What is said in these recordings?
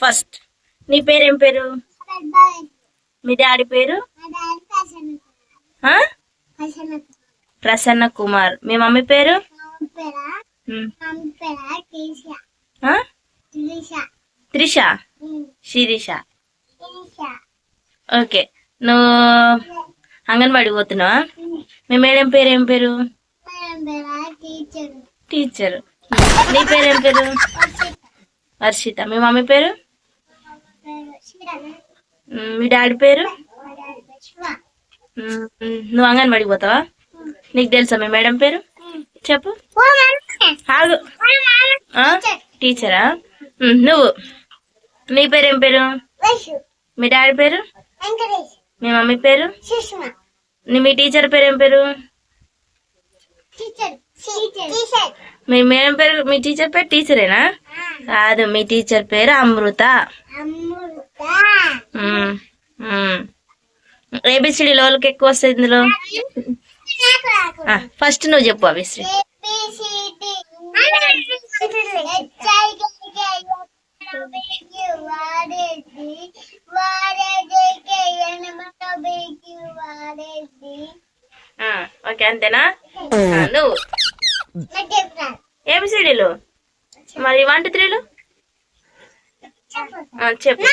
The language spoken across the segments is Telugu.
ఫస్ట్ నీ పేరేం పేరు? మీ డాడీ పేరు? ప్రసన్న కుమార్. మీ మమ్మీ పేరు? త్రిష. శిరీష. ఓకే, నువ్వు అంగన్వాడికి పోతున్నావా? మీ మేడం పేరు ఏం పేరు? టీచర్. నీ పేరేం పేరు? వర్షిత. మీ మమ్మీ పేరు? మీ డాడీ పేరు? నువ్వు అంగన్వాడికి పోతావా? నీకు తెలుసా మీ మేడం పేరు? చెప్పు. టీచరా? నువ్వు నీ పేరేం పేరు? మీ డాడీ పేరు? మీ మమ్మీ పేరు? మీ టీచర్ పేరేం పేరు? మీ మేడం పేరు? మీ టీచర్ పేరు టీచరేనా? కాదు, మీ టీచర్ పేరు అమృత. ఏబిసిడి లోకి ఎక్కువ వస్తుంది ఇందులో. ఫస్ట్ నువ్వు చెప్పు అభిశ్రీ. ఓకే, అంతేనా? నువ్వు ఏబిసిడీలు మరి 1 2 3లు చెప్పు.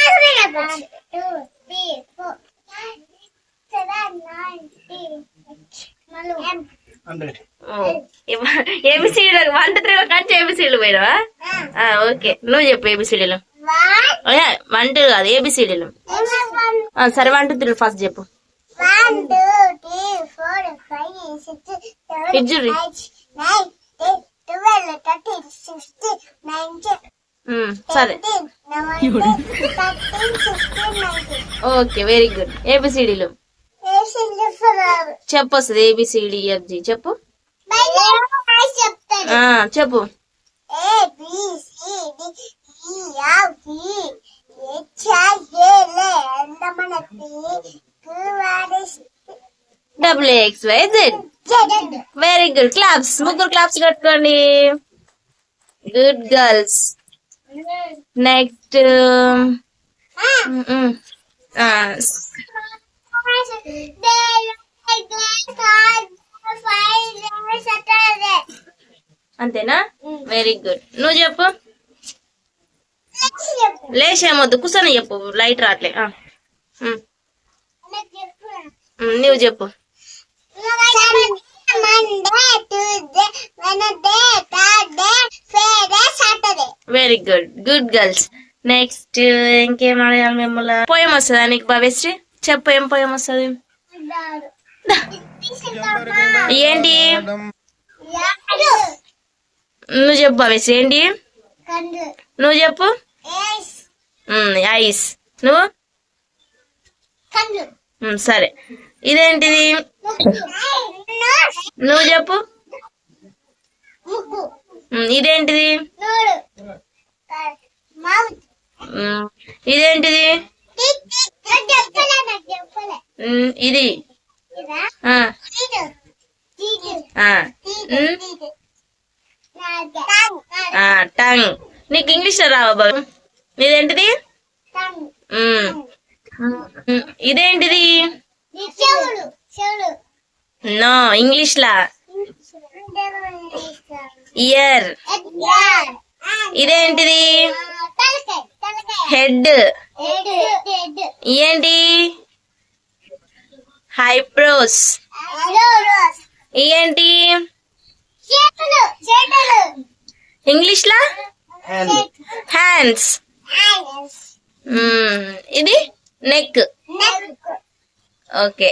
ఏబిసిడీలు 1 2 3 కంటే ఏబిసిడీలు పోయినావా? ఓకే, నువ్వు చెప్పు ఏబిసిడీలు. 1 2 కాదు, ఏబిసిడీలు. సరే 1 2 3 ఫస్ట్ చెప్పు. సరే, ఓకే, వెరీ గుడ్. ఏబిసిడీలు చెప్పు. వస్తుంది ఏబిసిడి ఎఫ్జి చెప్పు. చెప్పు. WXYZ. Very good. క్లాప్స్. ముగ్గురు క్లాప్స్ కట్టుకోండి. Good girls. నెక్స్ట్ అంతేనా? Very good. నువ్వు చెప్పు. లేచేమొద్దు, కూర్చొని చెప్పు. లైట్ రావట్లే. నువ్వు చెప్పు. Very good. Good girls. Next ఇంకేం అడగాలి మిమ్మల్ని? పోయం వస్తుందా నీకు భవ్యశ్రీ? చెప్పు, ఏం పోయం వస్తుంది? ఏంటి? నువ్వు చెప్పు భవ్యశ్రీ. ఏంటి? నువ్వు చెప్పు. ఐస్. నువ్వు? సరే, ఇదేంటిది? నువ్వు చెప్పు. ఇదేంటిది? ఇదేంటిది? ఇది టంగ్. నీకు ఇంగ్లీష్ లో రావా బాబు? ఇదేంటిది? ఇదేంటిది? నో, ఇంగ్లీష్ లా ఇయర్. ఇదేంటిది? హెడ్. ఏంటి? హైబ్రోస్. ఏంటి? ఇంగ్లీష్ లా హ్యాండ్స్. ఇది neck. Okay,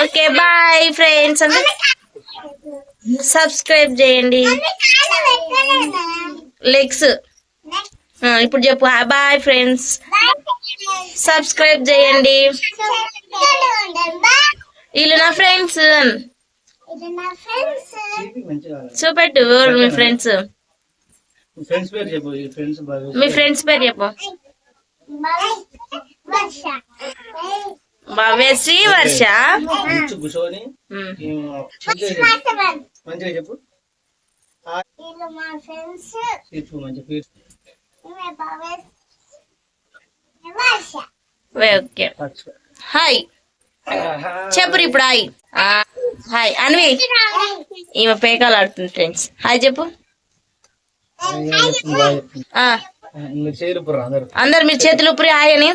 okay, bye friends. Subscribe చేయండి. లెగ్స్. ఇప్పుడు చెప్పు. Bye friends. సబ్స్క్రైబ్ చేయండి. వీళ్ళు నా ఫ్రెండ్స్. చూపెట్టు మీ ఫ్రెండ్స్. మీ ఫ్రెండ్స్ పేరు చెప్పు. భవ్యశ్రీ, వర్ష. ఓకే హాయ్ చెప్పురు ఇప్పుడు హాయ్. హాయ్ అన్వి ఈమె పేకాలు ఆడుతుంది ఫ్రెండ్స్. హాయ్ చెప్పు. అందరు మీరు చేతులు ఉప్పురి హాయ్ అని.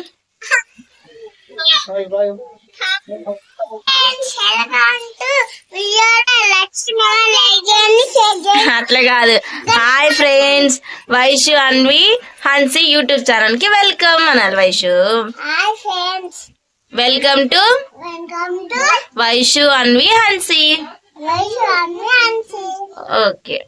అట్లా కాదు. Hi friends, Vaishu Anvi హన్సీ YouTube channel కి వెల్కమ్ అనాలి. Vaishu welcome to Vaishu Anvi హన్సీ. Okay